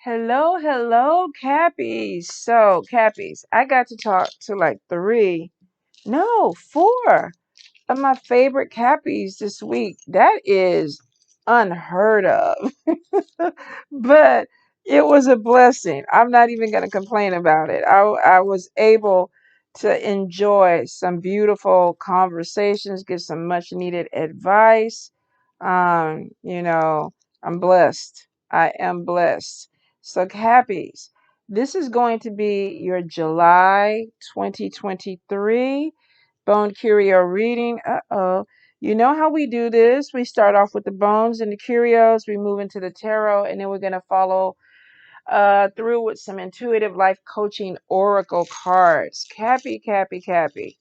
Hello, hello, Cappies. So, Cappies, I got to talk to like three, no, four of my favorite Cappies this week. That is unheard of. But it was a blessing. I'm not even going to complain about it. I was able to enjoy some beautiful conversations, get some much needed advice. You know, I'm blessed. I am blessed. So, Cappies, this is going to be your July 2023 Bone Curio reading. Uh-oh. You know how we do this. We start off with the bones and the curios. We move into the tarot, and then we're going to follow through with some intuitive life coaching oracle cards. Cappy, Cappy, Cappy.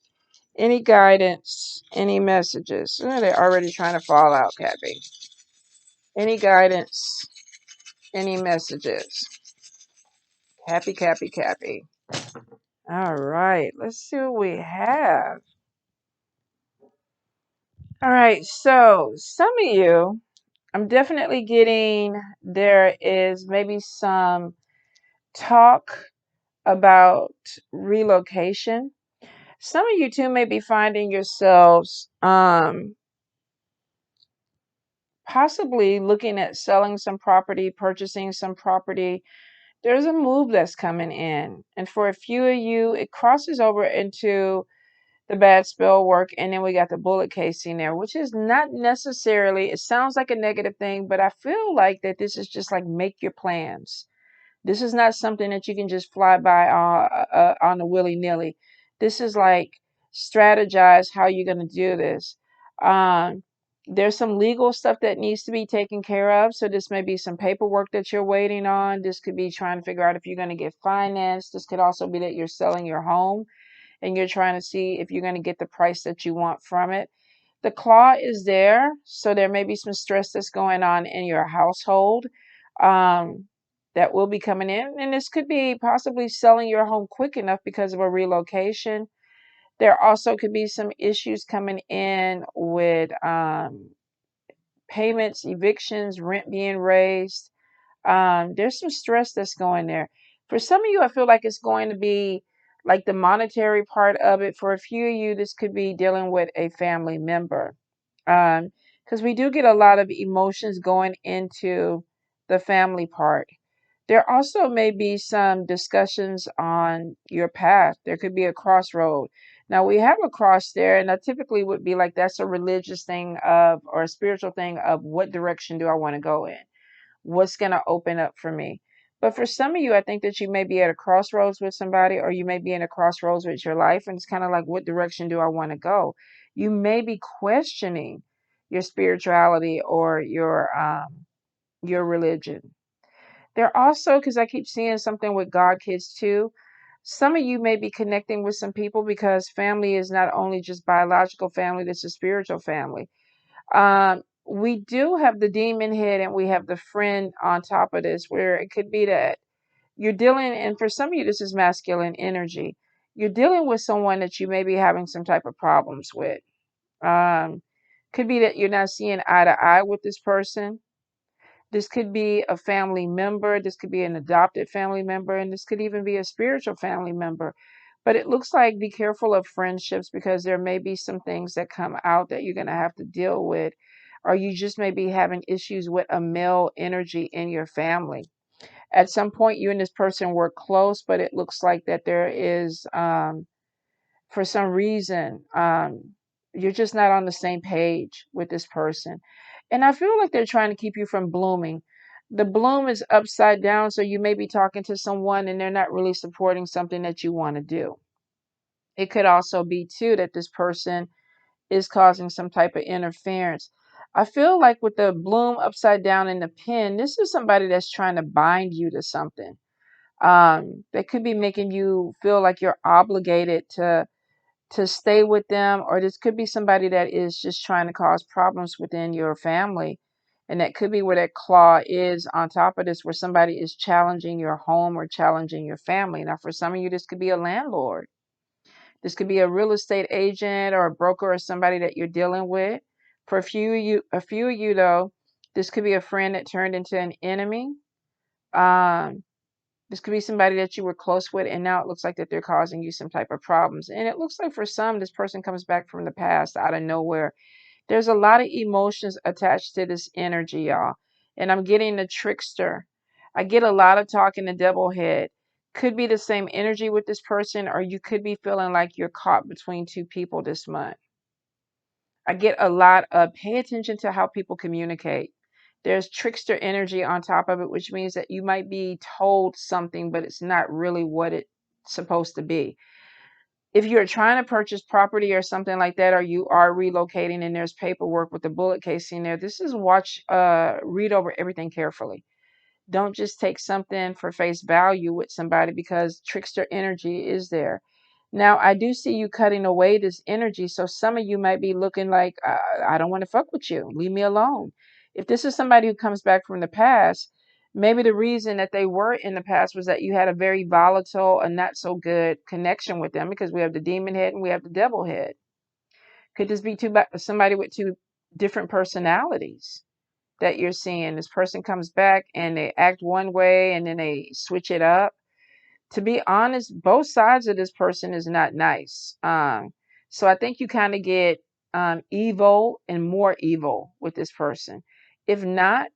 Any guidance? Any messages? They're already trying to fall out, Cappy. Any guidance? Any messages? Cappy, Cappy, Cappy. All right. Let's see what we have. All right. So, some of you, I'm definitely getting there is maybe some talk about relocation. Some of you too may be finding yourselves possibly looking at selling some property, purchasing some property. There's a move that's coming in. And for a few of you, it crosses over into the bad spell work, and then we got the bullet casing there, which is not necessarily, it sounds like a negative thing, but I feel like that this is just like make your plans. This is not something that you can just fly by on the willy-nilly. This is like strategize how you're going to do this. Um, there's some legal stuff that needs to be taken care of. So this may be some paperwork that you're waiting on. This could be trying to figure out if you're going to get financed. This could also be that you're selling your home and you're trying to see if you're going to get the price that you want from it. The claw is there, so there may be some stress that's going on in your household um, that will be coming in. And this could be possibly selling your home quick enough because of a relocation. There also could be some issues coming in with payments, evictions, rent being raised. There's some stress that's going there. For some of you, I feel like it's going to be like the monetary part of it. For a few of you, this could be dealing with a family member. Because we do get a lot of emotions going into the family part. There also may be some discussions on your path. There could be a crossroad. Now we have a cross there, and that typically would be like that's a religious thing of or a spiritual thing of what direction do I want to go in? What's going to open up for me? But for some of you, I think that you may be at a crossroads with somebody, or you may be in a crossroads with your life, and it's kind of like, what direction do I want to go? You may be questioning your spirituality or your religion. There also, because I keep seeing something with God kids too, some of you may be connecting with some people because family is not only just biological family, this is spiritual family. We do have the demon head and we have the friend on top of this, where it could be that you're dealing, and for some of you, this is masculine energy. You're dealing with someone that you may be having some type of problems with. Um, could be that you're not seeing eye to eye with this person. This could be a family member. This could be an adopted family member. And this could even be a spiritual family member. But it looks like be careful of friendships because there may be some things that come out that you're going to have to deal with. Or you just may be having issues with a male energy in your family. At some point, you and this person were close, but it looks like that there is, for some reason, you're just not on the same page with this person. And I feel like they're trying to keep you from blooming. The bloom is upside down, so you may be talking to someone and they're not really supporting something that you want to do. It could also be, too, that this person is causing some type of interference. I feel like with the bloom upside down in the pen, this is somebody that's trying to bind you to something. They could be making you feel like you're obligated to stay with them, or this could be somebody that is just trying to cause problems within your family. And that could be where that claw is on top of this, where somebody is challenging your home or challenging your family. Now, for some of you, this could be a landlord. This could be a real estate agent or a broker or somebody that you're dealing with. For a few of you though, this could be a friend that turned into an enemy. This could be somebody that you were close with, and now it looks like that they're causing you some type of problems. And it looks like for some, this person comes back from the past out of nowhere. There's a lot of emotions attached to this energy, y'all. And I'm getting the trickster. I get a lot of talking the devil head. Could be the same energy with this person, or you could be feeling like you're caught between two people this month. I get a lot of pay attention to how people communicate. There's trickster energy on top of it, which means that you might be told something, but it's not really what it's supposed to be. If you're trying to purchase property or something like that, or you are relocating and there's paperwork with the bullet casing there, this is read over everything carefully. Don't just take something for face value with somebody because trickster energy is there. Now, I do see you cutting away this energy. So some of you might be looking like, I don't want to fuck with you. Leave me alone. If this is somebody who comes back from the past, maybe the reason that they were in the past was that you had a very volatile and not so good connection with them, because we have the demon head and we have the devil head. Could this be somebody with two different personalities that you're seeing? This person comes back and they act one way and then they switch it up. To be honest, both sides of this person is not nice. So I think you kind of get evil and more evil with this person. If not,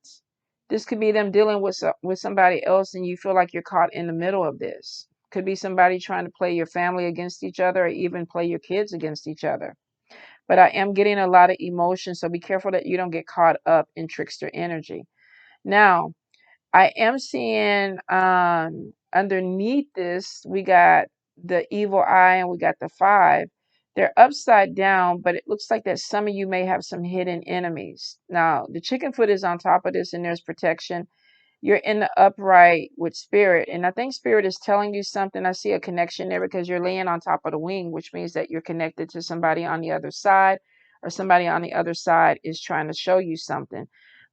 this could be them dealing with somebody else, and you feel like you're caught in the middle of this. Could be somebody trying to play your family against each other, or even play your kids against each other. But I am getting a lot of emotion, so be careful that you don't get caught up in trickster energy. Now, I am seeing underneath this, we got the evil eye and we got the five. They're upside down, but it looks like that some of you may have some hidden enemies. Now, the chicken foot is on top of this and there's protection. You're in the upright with spirit. And I think spirit is telling you something. I see a connection there because you're laying on top of the wing, which means that you're connected to somebody on the other side, or somebody on the other side is trying to show you something.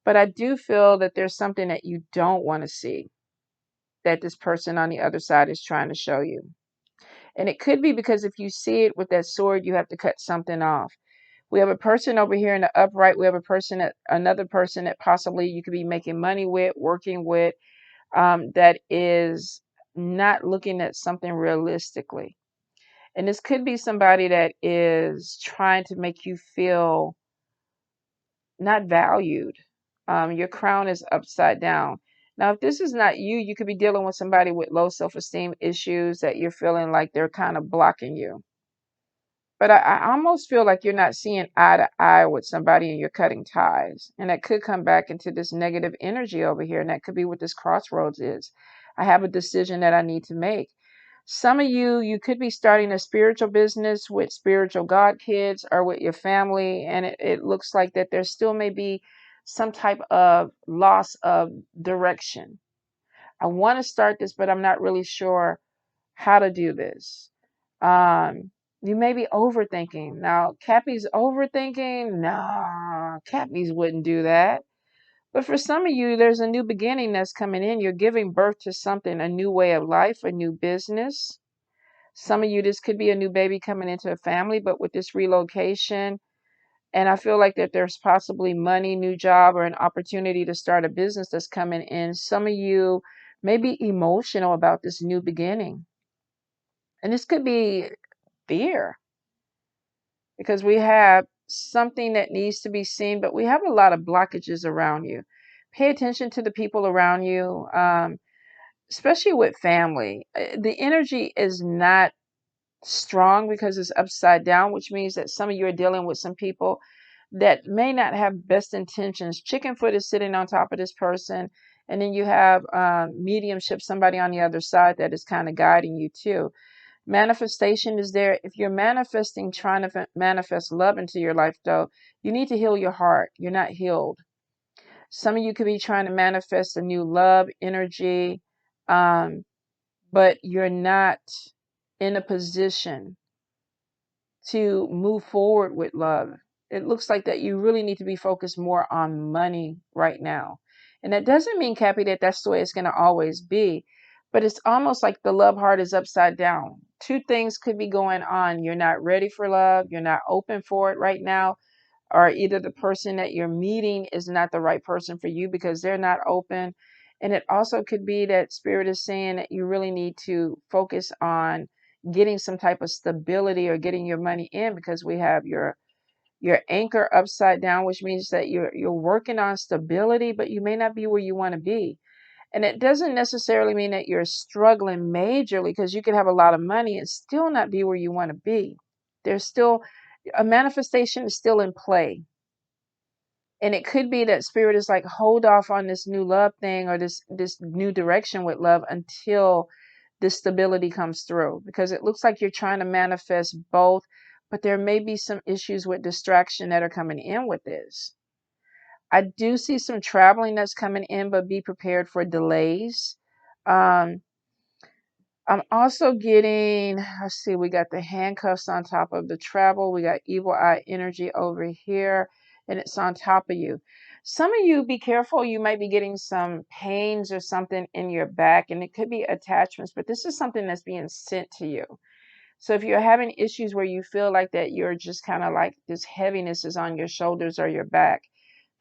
But I do feel that there's something that you don't want to see that this person on the other side is trying to show you. And it could be because if you see it with that sword, you have to cut something off. We have a person over here in the upright. We have another person that possibly you could be making money with, working with, that is not looking at something realistically. And this could be somebody that is trying to make you feel not valued. Your crown is upside down. Now, if this is not you, you could be dealing with somebody with low self-esteem issues that you're feeling like they're kind of blocking you. But I almost feel like you're not seeing eye to eye with somebody and you're cutting ties. And that could come back into this negative energy over here. And that could be what this crossroads is. I have a decision that I need to make. Some of you could be starting a spiritual business with spiritual God kids or with your family. And it looks like that there still may be some type of loss of direction. I want to start this, but I'm not really sure how to do this. You may be overthinking. Now, Cappy's overthinking. Nah, Cappy's wouldn't do that. But for some of you, there's a new beginning that's coming in. You're giving birth to something, a new way of life, a new business. Some of you, this could be a new baby coming into a family, but with this relocation, and I feel like that there's possibly money, new job, or an opportunity to start a business that's coming in. Some of you may be emotional about this new beginning. And this could be fear, because we have something that needs to be seen, but we have a lot of blockages around you. Pay attention to the people around you, especially with family. The energy is not strong because it's upside down, which means that some of you are dealing with some people that may not have best intentions. Chickenfoot is sitting on top of this person, and then you have mediumship, somebody on the other side that is kind of guiding you too. Manifestation is there. If you're manifesting, trying to manifest love into your life, though, you need to heal your heart. You're not healed. Some of you could be trying to manifest a new love energy, but you're not in a position to move forward with love. It looks like that you really need to be focused more on money right now. And that doesn't mean, Cappy, that that's the way it's going to always be. But it's almost like the love heart is upside down. Two things could be going on. You're not ready for love. You're not open for it right now. Or either the person that you're meeting is not the right person for you because they're not open. And it also could be that Spirit is saying that you really need to focus on getting some type of stability or getting your money in, because we have your anchor upside down, which means that you're working on stability, but you may not be where you want to be. And it doesn't necessarily mean that you're struggling majorly, because you could have a lot of money and still not be where you want to be. There's still a manifestation is still in play. And it could be that Spirit is like, hold off on this new love thing or this new direction with love until this stability comes through, because it looks like you're trying to manifest both, but there may be some issues with distraction that are coming in with this. I do see some traveling that's coming in, but be prepared for delays. Um, I'm also getting, let's see, we got the handcuffs on top of the travel. We got evil eye energy over here, and it's on top of you. Some of you, be careful. You might be getting some pains or something in your back, and it could be attachments, but this is something that's being sent to you. So if you're having issues where you feel like that you're just kind of like this heaviness is on your shoulders or your back,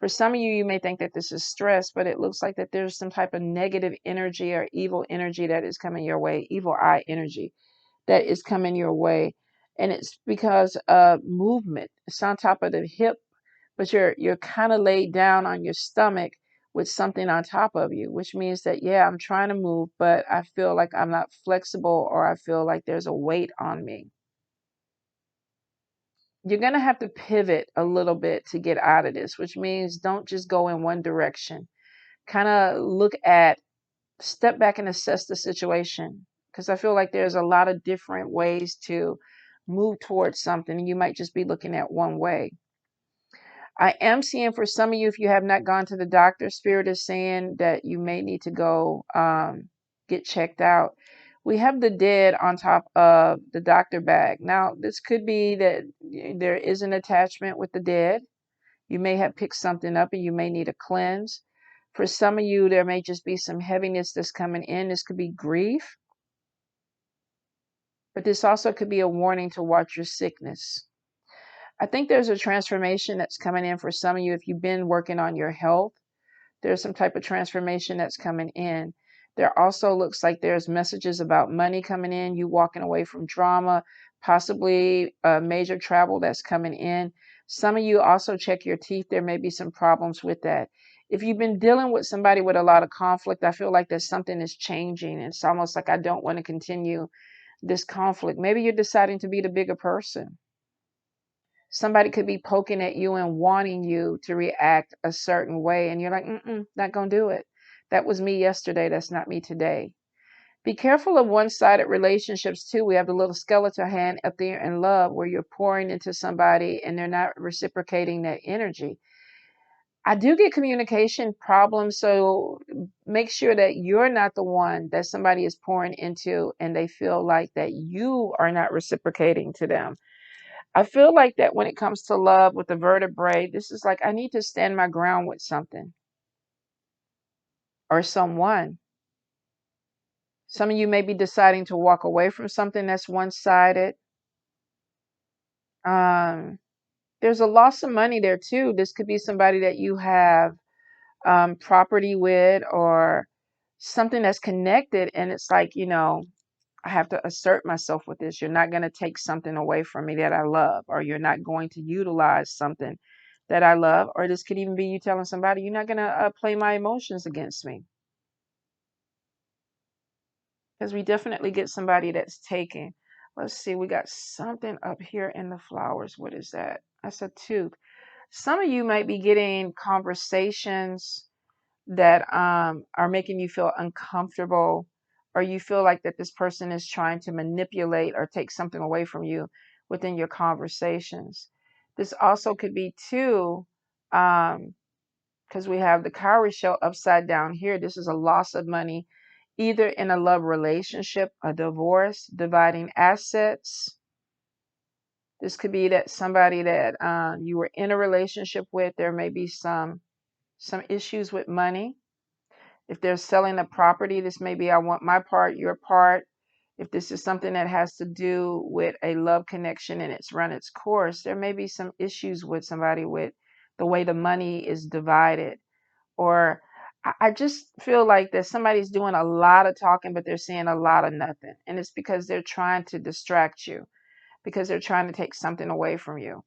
for some of you, you may think that this is stress, but it looks like that there's some type of negative energy or evil energy that is coming your way, evil eye energy that is coming your way. And it's because of movement. It's on top of the hip, but you're kind of laid down on your stomach with something on top of you, which means that, yeah, I'm trying to move, but I feel like I'm not flexible, or I feel like there's a weight on me. You're going to have to pivot a little bit to get out of this, which means don't just go in one direction. Kind of step back and assess the situation, because I feel like there's a lot of different ways to move towards something. You might just be looking at one way. I am seeing for some of you, if you have not gone to the doctor, Spirit is saying that you may need to go get checked out. We have the dead on top of the doctor bag. Now, this could be that there is an attachment with the dead. You may have picked something up and you may need a cleanse. For some of you, there may just be some heaviness that's coming in. This could be grief, but this also could be a warning to watch your sickness. I think there's a transformation that's coming in for some of you. If you've been working on your health, there's some type of transformation that's coming in. There also looks like there's messages about money coming in, you walking away from drama, possibly a major travel that's coming in. Some of you also check your teeth. There may be some problems with that. If you've been dealing with somebody with a lot of conflict, I feel like there's something is changing. It's almost like I don't want to continue this conflict. Maybe you're deciding to be the bigger person. Somebody could be poking at you and wanting you to react a certain way, and you're like, not gonna do it. That was me yesterday. That's not me today. Be careful of one-sided relationships too. We have the little skeletal hand up there in love, where you're pouring into somebody and they're not reciprocating that energy. I do get communication problems, so make sure that you're not the one that somebody is pouring into and they feel like that you are not reciprocating to them. I feel like that when it comes to love with the vertebrae, this is like I need to stand my ground with something or someone. Some of you may be deciding to walk away from something that's one-sided. There's a loss of money there too. This could be somebody that you have property with, or something that's connected, and it's like, I have to assert myself with this. You're not going to take something away from me that I love, or you're not going to utilize something that I love. Or this could even be you telling somebody, you're not going to play my emotions against me. Because we definitely get somebody that's taking. Let's see, we got something up here in the flowers. What is that? That's a tooth. Some of you might be getting conversations that are making you feel uncomfortable, or you feel like that this person is trying to manipulate or take something away from you within your conversations. This also could be too, because we have the cowrie shell upside down here. This is a loss of money, either in a love relationship, a divorce, dividing assets. This could be that somebody that you were in a relationship with, there may be some issues with money. If they're selling a property, this may be I want my part, your part. If this is something that has to do with a love connection and it's run its course, there may be some issues with somebody with the way the money is divided. Or I just feel like that somebody's doing a lot of talking, but they're saying a lot of nothing. And it's because they're trying to distract you, because they're trying to take something away from you.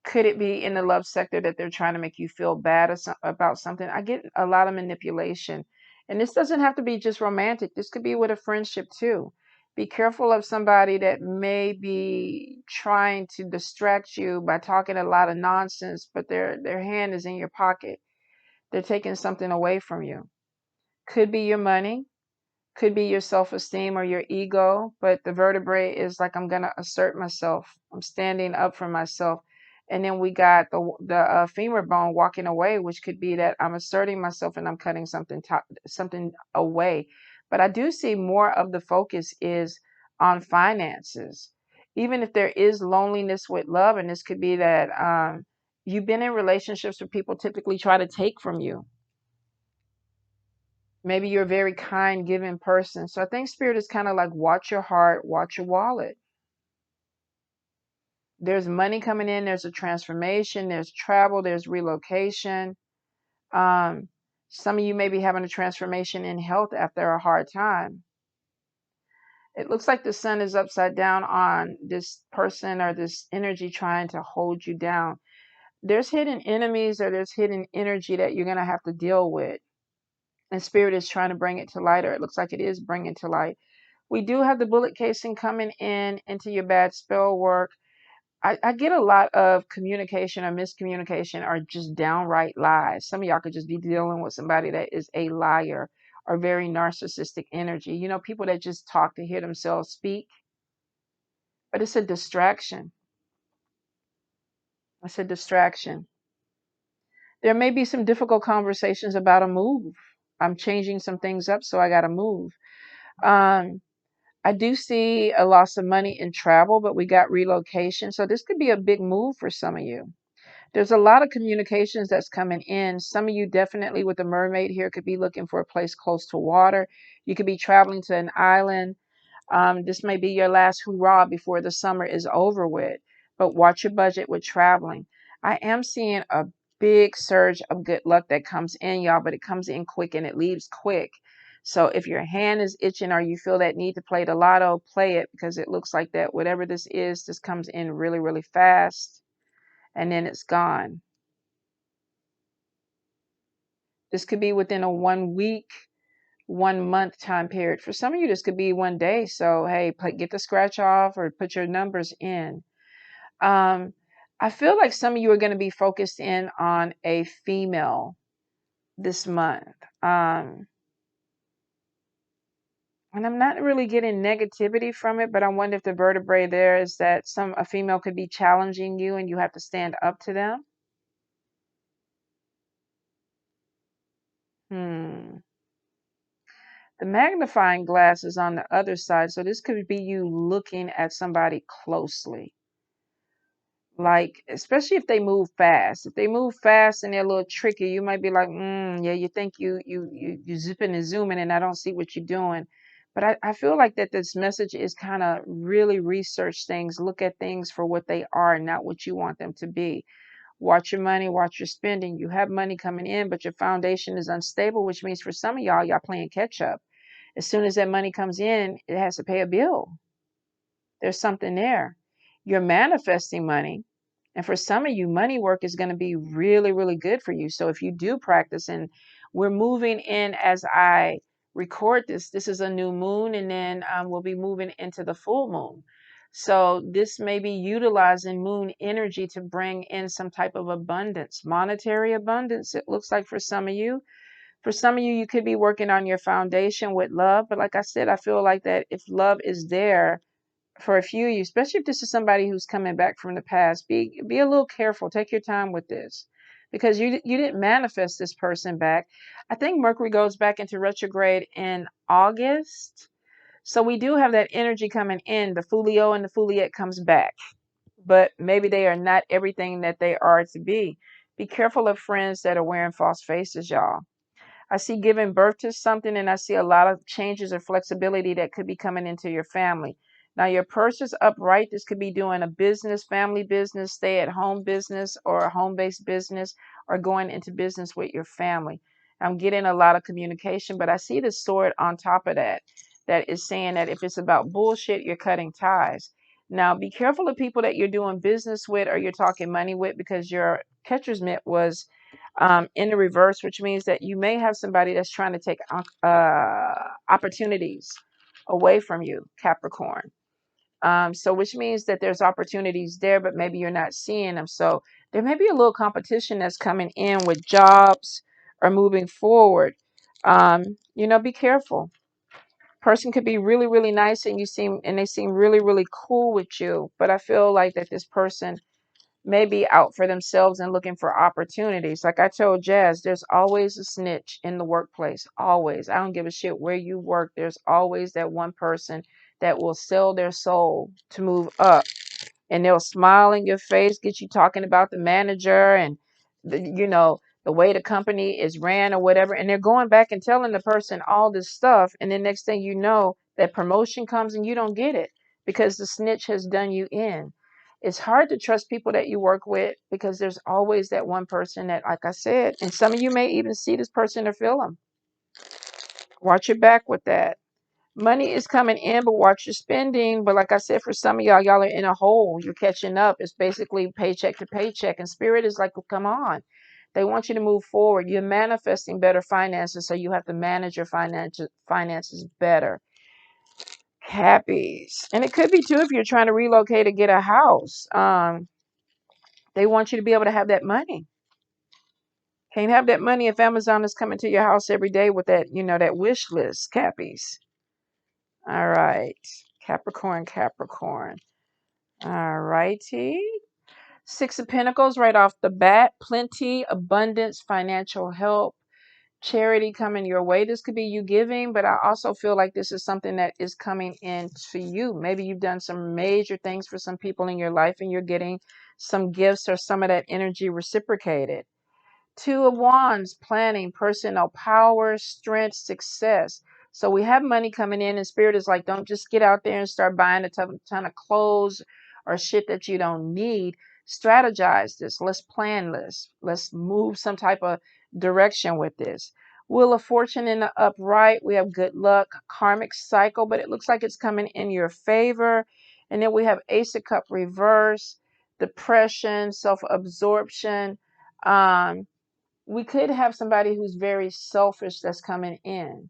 Could it be in the love sector that they're trying to make you feel bad about something? I get a lot of manipulation. And this doesn't have to be just romantic. This could be with a friendship too. Be careful of somebody that may be trying to distract you by talking a lot of nonsense, but their hand is in your pocket. They're taking something away from you. Could be your money, could be your self-esteem or your ego, but the vertebrae is like, I'm going to assert myself. I'm standing up for myself. And then we got the femur bone walking away, which could be that I'm asserting myself and I'm cutting something away. But I do see more of the focus is on finances. Even if there is loneliness with love, and this could be that you've been in relationships where people typically try to take from you. Maybe you're a very kind, giving person. So I think spirit is kind of like, watch your heart, watch your wallet. There's money coming in. There's a transformation. There's travel. There's relocation. Um, some of you may be having a transformation in health after a hard time. It looks like the sun is upside down on this person or this energy trying to hold you down. There's hidden enemies or there's hidden energy that you're going to have to deal with. And spirit is trying to bring it to light, or it looks like it is bringing to light. We do have the bullet casing coming in into your bad spell work. I get a lot of communication or miscommunication or just downright lies. Some of y'all could just be dealing with somebody that is a liar or very narcissistic energy. You know, people that just talk to hear themselves speak. But it's a distraction. It's a distraction. There may be some difficult conversations about a move. I'm changing some things up, so I got to move. Um, I do see a loss of money in travel, but we got relocation. So this could be a big move for some of you. There's a lot of communications that's coming in. Some of you definitely with the mermaid here could be looking for a place close to water. You could be traveling to an island. This may be your last hurrah before the summer is over with, but watch your budget with traveling. I am seeing a big surge of good luck that comes in, y'all, but it comes in quick and it leaves quick. So if your hand is itching or you feel that need to play the lotto, play it, because it looks like that whatever this is, this comes in really, really fast and then it's gone. This could be within a 1 week, 1 month time period. For some of you, this could be one day. So, hey, get the scratch off or put your numbers in. I feel like some of you are going to be focused in on a female this month. And I'm not really getting negativity from it, but I wonder if the vertebrae there is that a female could be challenging you and you have to stand up to them. The magnifying glass is on the other side, so this could be you looking at somebody closely. Like, especially if they move fast. If they move fast and they're a little tricky, you might be like, yeah, you think you zipping and zooming and I don't see what you're doing. But I feel like that this message is kind of really research things, look at things for what they are, not what you want them to be. Watch your money, watch your spending. You have money coming in, but your foundation is unstable, which means for some of y'all playing catch up. As soon as that money comes in, it has to pay a bill. There's something there. You're manifesting money. And for some of you, money work is going to be really, really good for you. So if you do practice, and we're moving in as I record this is a new moon, and then we'll be moving into the full moon. So this may be utilizing moon energy to bring in some type of abundance, monetary abundance. It looks like for some of you. For some of you, you could be working on your foundation with love. But like I said, I feel like that if love is there, for a few of you, especially if this is somebody who's coming back from the past, be a little careful. Take your time with this, because you didn't manifest this person back. I think Mercury goes back into retrograde in August, so we do have that energy coming in. The Fulio and the Fouliette comes back, but maybe they are not everything that they are to be. Be careful of friends that are wearing false faces, y'all. I see giving birth to something, and I see a lot of changes or flexibility that could be coming into your family. Now, your purse is upright. This could be doing a business, family business, stay at home business, or a home based business, or going into business with your family. I'm getting a lot of communication, but I see the sword on top of that, that is saying that if it's about bullshit, you're cutting ties. Now, be careful of people that you're doing business with or you're talking money with, because your catcher's mitt was in the reverse, which means that you may have somebody that's trying to take opportunities away from you, Capricorn. So which means that there's opportunities there, but maybe you're not seeing them. So there may be a little competition that's coming in with jobs or moving forward. Be careful. Person could be really, really nice and they seem really, really cool with you. But I feel like that this person may be out for themselves and looking for opportunities. Like I told Jazz, there's always a snitch in the workplace. Always. I don't give a shit where you work. There's always that one person that will sell their soul to move up, and they'll smile in your face, get you talking about the manager and the way the company is ran or whatever, and they're going back and telling the person all this stuff, and then next thing you know, that promotion comes and you don't get it because the snitch has done you in. It's hard to trust people that you work with because there's always that one person that, like I said, and some of you may even see this person or feel them. Watch your back with that. Money is coming in, but watch your spending. But like I said, for some of y'all are in a hole. You're catching up. It's basically paycheck to paycheck. And spirit is like, well, come on. They want you to move forward. You're manifesting better finances, so you have to manage your finances better. Cappies. And it could be too if you're trying to relocate or get a house. They want you to be able to have that money. Can't have that money if Amazon is coming to your house every day with that, that wish list, Cappies. All right. Capricorn, Capricorn. All righty. Six of Pentacles right off the bat. Plenty, abundance, financial help, charity coming your way. This could be you giving, but I also feel like this is something that is coming in to you. Maybe you've done some major things for some people in your life and you're getting some gifts or some of that energy reciprocated. Two of Wands, planning, personal power, strength, success. So we have money coming in, and spirit is like, don't just get out there and start buying a ton of clothes or shit that you don't need. Strategize this. Let's plan this. Let's move some type of direction with this. Wheel of Fortune in the upright. We have good luck, karmic cycle, but it looks like it's coming in your favor. And then we have Ace of Cup reverse, depression, self-absorption. We could have somebody who's very selfish that's coming in.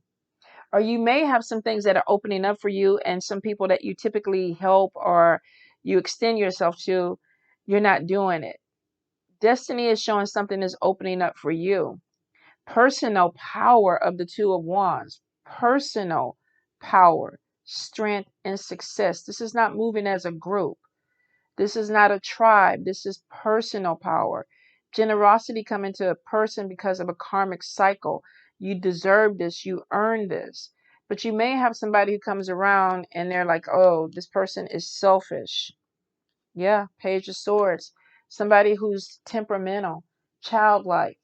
Or you may have some things that are opening up for you, and some people that you typically help or you extend yourself to, you're not doing it. Destiny is showing something is opening up for you. Personal power of the Two of Wands. Personal power, strength, and success. This is not moving as a group. This is not a tribe. This is personal power. Generosity coming to a person because of a karmic cycle. You deserve this. You earn this. But you may have somebody who comes around and they're like, oh, this person is selfish. Yeah, Page of Swords. Somebody who's temperamental, childlike,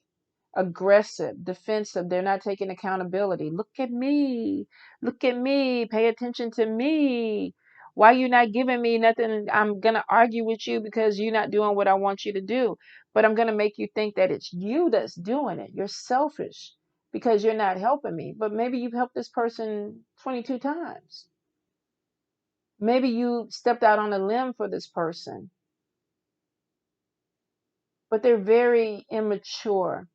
aggressive, defensive. They're not taking accountability. Look at me. Look at me. Pay attention to me. Why you not giving me nothing? I'm going to argue with you because you're not doing what I want you to do. But I'm going to make you think that it's you that's doing it. You're selfish because you're not helping me. But maybe you've helped this person 22 times. Maybe you stepped out on a limb for this person. But they're very immature.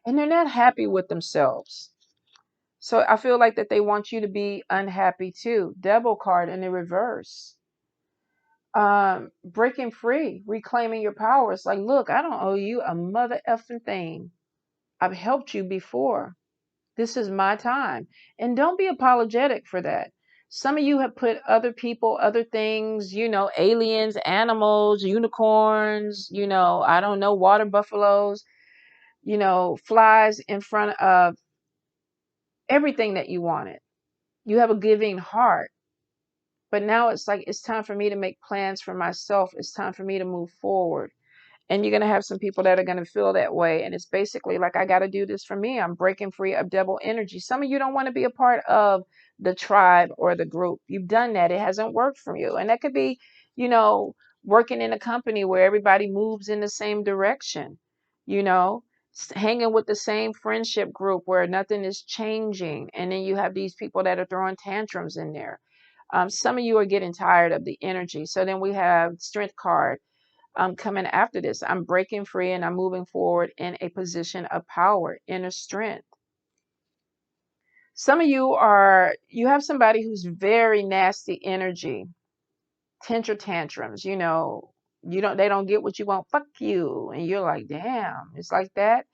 And they're not happy with themselves. So I feel like that they want you to be unhappy too. Devil card in the reverse. Breaking free, reclaiming your power. It's like, look, I don't owe you a mother effing thing. I've helped you before. This is my time. And don't be apologetic for that. Some of you have put other people, other things, aliens, animals, unicorns, I don't know, water buffaloes, flies in front of everything that you wanted. You have a giving heart. But now it's like, it's time for me to make plans for myself. It's time for me to move forward. And you're going to have some people that are going to feel that way. And it's basically like, I got to do this for me. I'm breaking free of devil energy. Some of you don't want to be a part of the tribe or the group. You've done that. It hasn't worked for you. And that could be, working in a company where everybody moves in the same direction. You know, hanging with the same friendship group where nothing is changing. And then you have these people that are throwing tantrums in there. Some of you are getting tired of the energy. So then we have Strength card coming after this. I'm breaking free and I'm moving forward in a position of power, inner strength. Some of you have somebody who's very nasty energy, tantrums, they don't get what you want, fuck you. And you're like, damn, it's like that.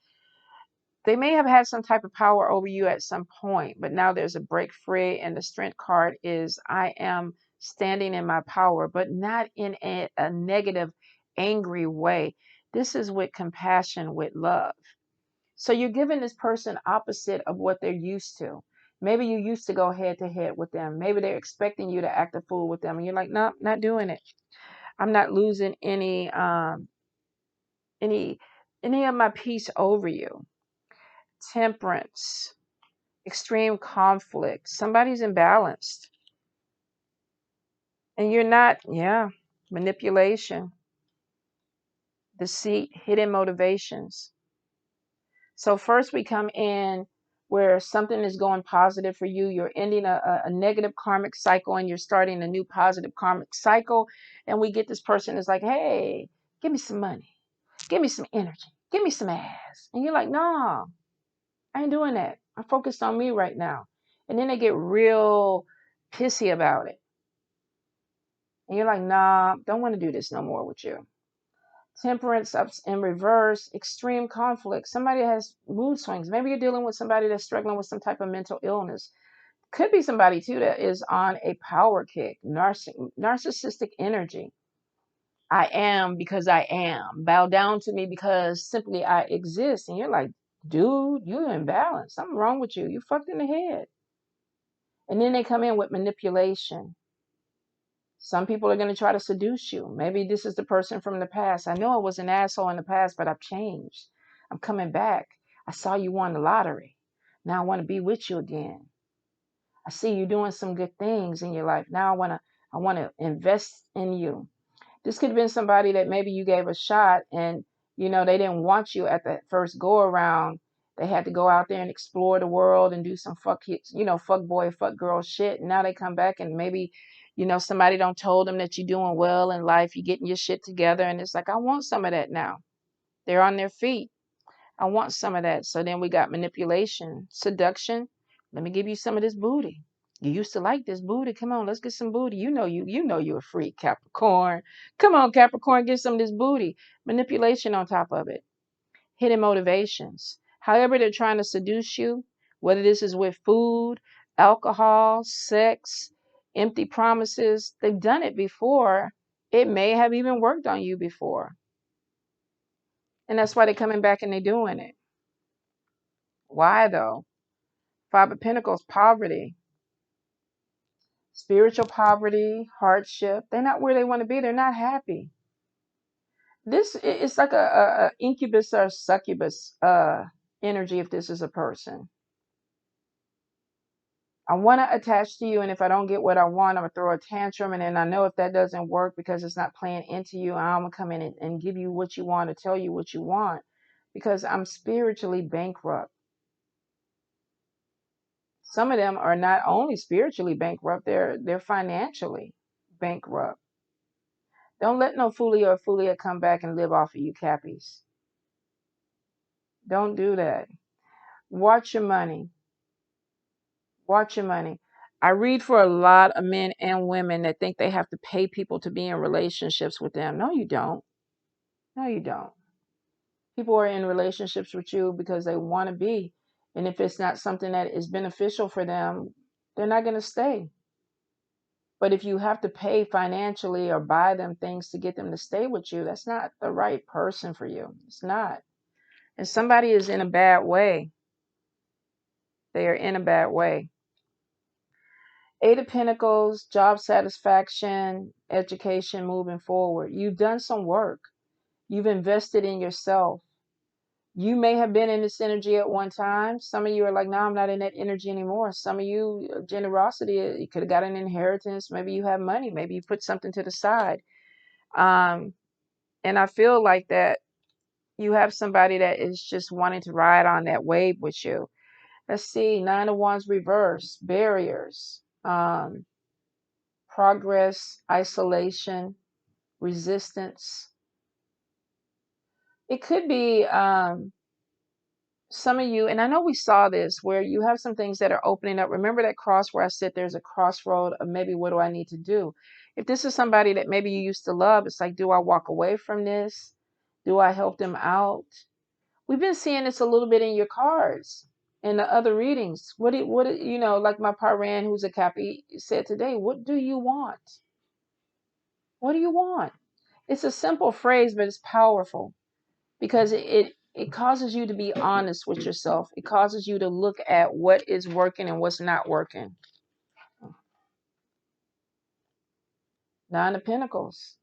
They may have had some type of power over you at some point, but now there's a break free. And the strength card is I am standing in my power, but not in a negative, angry way. This is with compassion, with love. So you're giving this person opposite of what they're used to. Maybe you used to go head to head with them. Maybe they're expecting you to act a fool with them. And you're like, no, not doing it. I'm not losing any of my peace over you. Temperance, extreme conflict. Somebody's imbalanced. And you're not, manipulation, deceit, hidden motivations. So first we come in where something is going positive for you. You're ending a negative karmic cycle and you're starting a new positive karmic cycle. And we get this person is like, hey, give me some money. Give me some energy. Give me some ass. And you're like, nah, I ain't doing that. I'm focused on me right now. And then they get real pissy about it. And you're like, nah, don't want to do this no more with you. Temperance ups in reverse, extreme conflict. Somebody has mood swings. Maybe you're dealing with somebody that's struggling with some type of mental illness. Could be somebody too that is on a power kick, narcissistic energy. I am because I am. Bow down to me because simply I exist. And you're like, dude, you're imbalanced. Something wrong with you. You fucked in the head. And then they come in with manipulation. Some people are going to try to seduce you. Maybe this is the person from the past. I know I was an asshole in the past, but I've changed. I'm coming back. I saw you won the lottery. Now I want to be with you again. I see you doing some good things in your life. Now I want to invest in you. This could have been somebody that maybe you gave a shot and, they didn't want you at the first go around. They had to go out there and explore the world and do some fuck boy, fuck girl shit. And now they come back and maybe, somebody don't told them that you're doing well in life. You're getting your shit together. And it's like, I want some of that now. They're on their feet. I want some of that. So then we got manipulation, seduction. Let me give you some of this booty. You used to like this booty. Come on, let's get some booty. You're a freak, Capricorn. Come on, Capricorn, get some of this booty. Manipulation on top of it. Hidden motivations. However, they're trying to seduce you, whether this is with food, alcohol, sex, empty promises. They've done it before. It may have even worked on you before. And that's why they're coming back and they're doing it. Why though? Five of Pentacles, poverty, spiritual poverty, hardship. They're not where they want to be. They're not happy. This is like a incubus or succubus energy if this is a person. I want to attach to you, and if I don't get what I want, I'm going to throw a tantrum, and then I know if that doesn't work because it's not playing into you, I'm going to come in and give you what you want, to tell you what you want, because I'm spiritually bankrupt. Some of them are not only spiritually bankrupt, they're financially bankrupt. Don't let no foolie or foolia come back and live off of you, Cappies. Don't do that. Watch your money. Watch your money. I read for a lot of men and women that think they have to pay people to be in relationships with them. No, you don't. No, you don't. People are in relationships with you because they want to be. And if it's not something that is beneficial for them, they're not going to stay. But if you have to pay financially or buy them things to get them to stay with you, that's not the right person for you. It's not. And somebody is in a bad way. They are in a bad way. Eight of Pentacles, job satisfaction, education, moving forward. You've done some work. You've invested in yourself. You may have been in this energy at one time. Some of you are like, no, I'm not in that energy anymore. Some of you, generosity, you could have got an inheritance. Maybe you have money. Maybe you put something to the side. And I feel like that you have somebody that is just wanting to ride on that wave with you. Let's see, Nine of Wands reverse, barriers, progress, isolation, resistance. It could be some of you, and I know we saw this, where you have some things that are opening up. Remember that cross where I said there's a crossroad of maybe what do I need to do? If this is somebody that maybe you used to love, it's like, do I walk away from this? Do I help them out? We've been seeing this a little bit in your cards and the other readings. Like my Paran, who's a Cappy, said today, what do you want? What do you want? It's a simple phrase, but it's powerful because it causes you to be honest with yourself. It causes you to look at what is working and what's not working. Nine of Pentacles.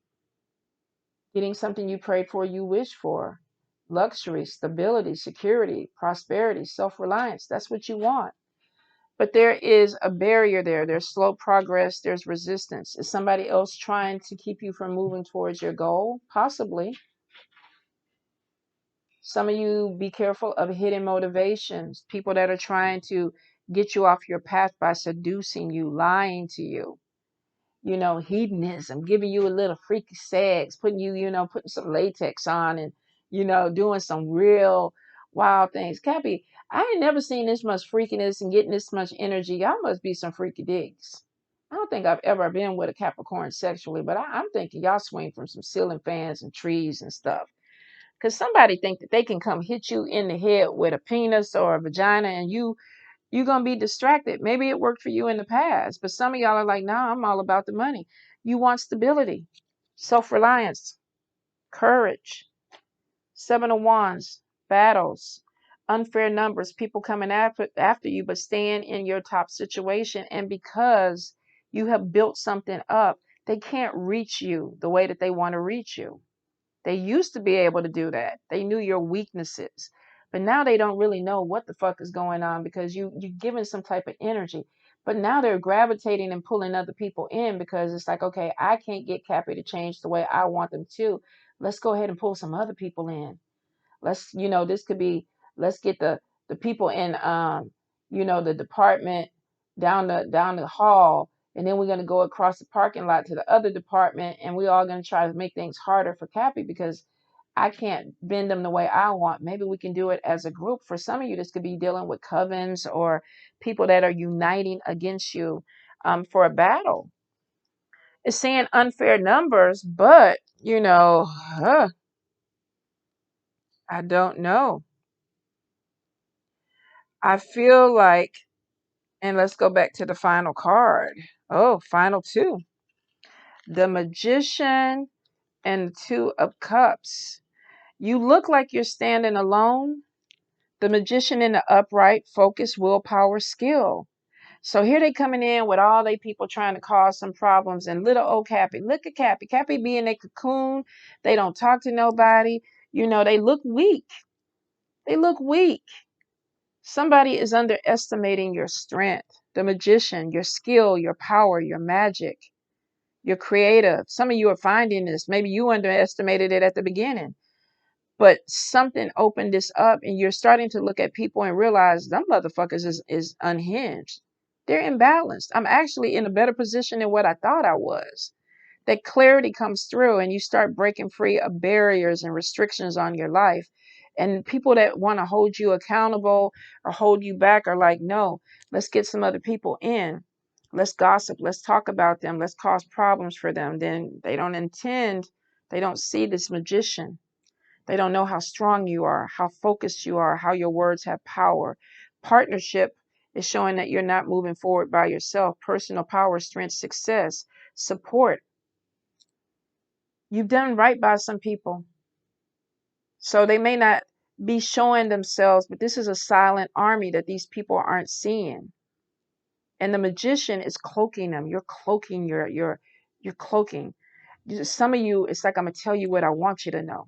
Getting something you prayed for, you wish for. Luxury, stability, security, prosperity, self-reliance. That's what you want. But there is a barrier there. There's slow progress. There's resistance. Is somebody else trying to keep you from moving towards your goal? Possibly. Some of you, be careful of hidden motivations. People that are trying to get you off your path by seducing you, lying to you. Hedonism, giving you a little freaky sex, putting putting some latex on and, doing some real wild things. Cappy, I ain't never seen this much freakiness and getting this much energy. Y'all must be some freaky dicks. I don't think I've ever been with a Capricorn sexually, but I'm thinking y'all swing from some ceiling fans and trees and stuff. Because somebody think that they can come hit you in the head with a penis or a vagina and you're going to be distracted. Maybe it worked for you in the past, but some of y'all are like, nah, I'm all about the money. You want stability, self-reliance, courage. Seven of Wands, battles, unfair numbers, people coming after you, but staying in your top situation. And because you have built something up, they can't reach you the way that they want to reach you. They used to be able to do that. They knew your weaknesses. But now they don't really know what the fuck is going on because you're giving some type of energy. But now they're gravitating and pulling other people in because it's like, okay, I can't get Cappy to change the way I want them to. Let's go ahead and pull some other people in. This could be, let's get the people in, the department down the hall, and then we're going to go across the parking lot to the other department, and we're all going to try to make things harder for Cappy because I can't bend them the way I want. Maybe we can do it as a group. For some of you, this could be dealing with covens or people that are uniting against you for a battle. It's saying unfair numbers, but I don't know. I feel like, and let's go back to the final card. Oh, final two. The Magician and the Two of Cups. You look like you're standing alone. The Magician in the upright, focus, willpower, skill. So here they coming in with all they people trying to cause some problems, and little old Cappy. Look at Cappy. Cappy be in a cocoon. They don't talk to nobody. They look weak. They look weak. Somebody is underestimating your strength, the Magician, your skill, your power, your magic, your creative. Some of you are finding this. Maybe you underestimated it at the beginning, but something opened this up and you're starting to look at people and realize them motherfuckers is unhinged. They're imbalanced. I'm actually in a better position than what I thought I was. That clarity comes through and you start breaking free of barriers and restrictions on your life. And people that want to hold you accountable or hold you back are like, no, let's get some other people in. Let's gossip. Let's talk about them. Let's cause problems for them. Then they don't see this Magician. They don't know how strong you are, how focused you are, how your words have power. Partnership is showing that you're not moving forward by yourself. Personal power, strength, success, support. You've done right by some people. So they may not be showing themselves, but this is a silent army that these people aren't seeing. And the Magician is cloaking them. You're cloaking you're cloaking. Some of you, it's like I'm gonna tell you what I want you to know.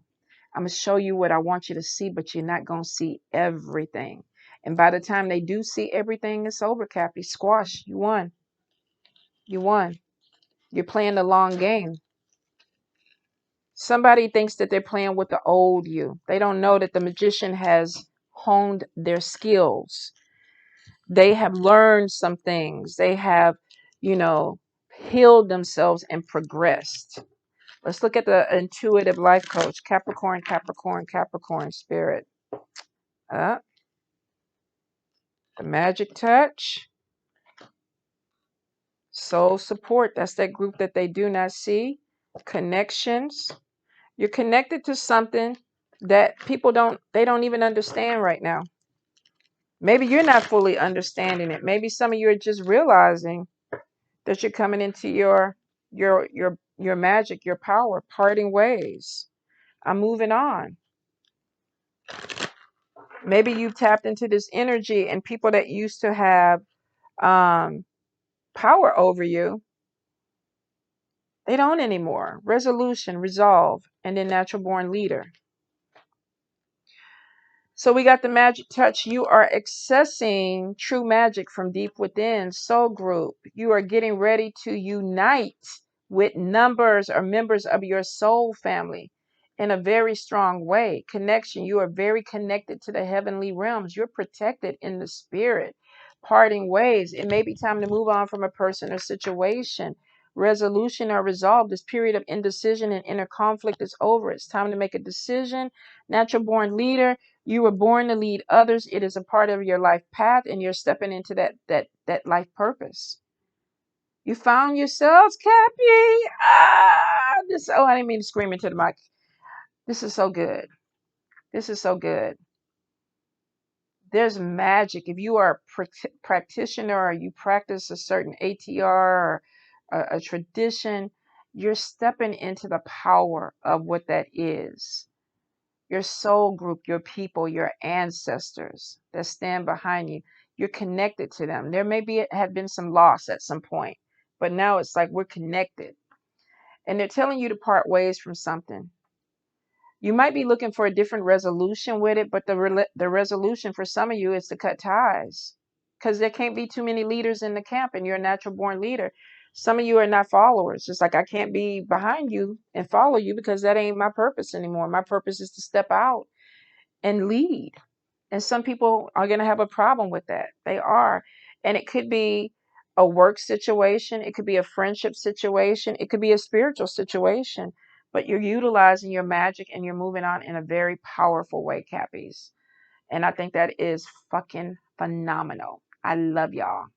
I'm gonna show you what I want you to see, but you're not gonna see everything. And by the time they do see everything, it's over, Cappy. Squash. You won. You won. You're playing the long game. Somebody thinks that they're playing with the old you. They don't know that the magician has honed their skills. They have learned some things. They have, you know, healed themselves and progressed. Let's look at the intuitive life coach. Capricorn, Capricorn, Capricorn spirit. The magic touch. Soul support. That's that group that they do not see. Connections. You're connected to something that people don't even understand right now. Maybe you're not fully understanding it. Maybe some of you are just realizing that you're coming into your magic, your power, parting ways. I'm moving on. Maybe you've tapped into this energy and people that used to have power over you, they don't anymore. Resolution, resolve, and then natural born leader. So we got the magic touch. You are accessing true magic from deep within. Soul group. You are getting ready to unite with numbers or members of your soul family in a very strong way. Connection. You are very connected to the heavenly realms. You're protected in the spirit. Parting ways. It may be time to move on from a person or situation. Resolution or resolve. This period of indecision and inner conflict is over. It's time to make a decision. Natural born leader. You were born to lead others. It is a part of your life path, and you're stepping into that life purpose. You found yourselves, Cappy. I didn't mean to scream into the mic. This is so good. This is so good. There's magic. If you are a practitioner or you practice a certain ATR or a tradition, you're stepping into the power of what that is. Your soul group, your people, your ancestors that stand behind you, you're connected to them. There may have been some loss at some point, but now it's like we're connected. And they're telling you to part ways from something. You might be looking for a different resolution with it, but the resolution for some of you is to cut ties because there can't be too many leaders in the camp and you're a natural born leader. Some of you are not followers. It's like I can't be behind you and follow you because that ain't my purpose anymore. My purpose is to step out and lead. And some people are going to have a problem with that. They are. And it could be a work situation, it could be a friendship situation, it could be a spiritual situation, but you're utilizing your magic and you're moving on in a very powerful way, Cappies. And I think that is fucking phenomenal. I love y'all.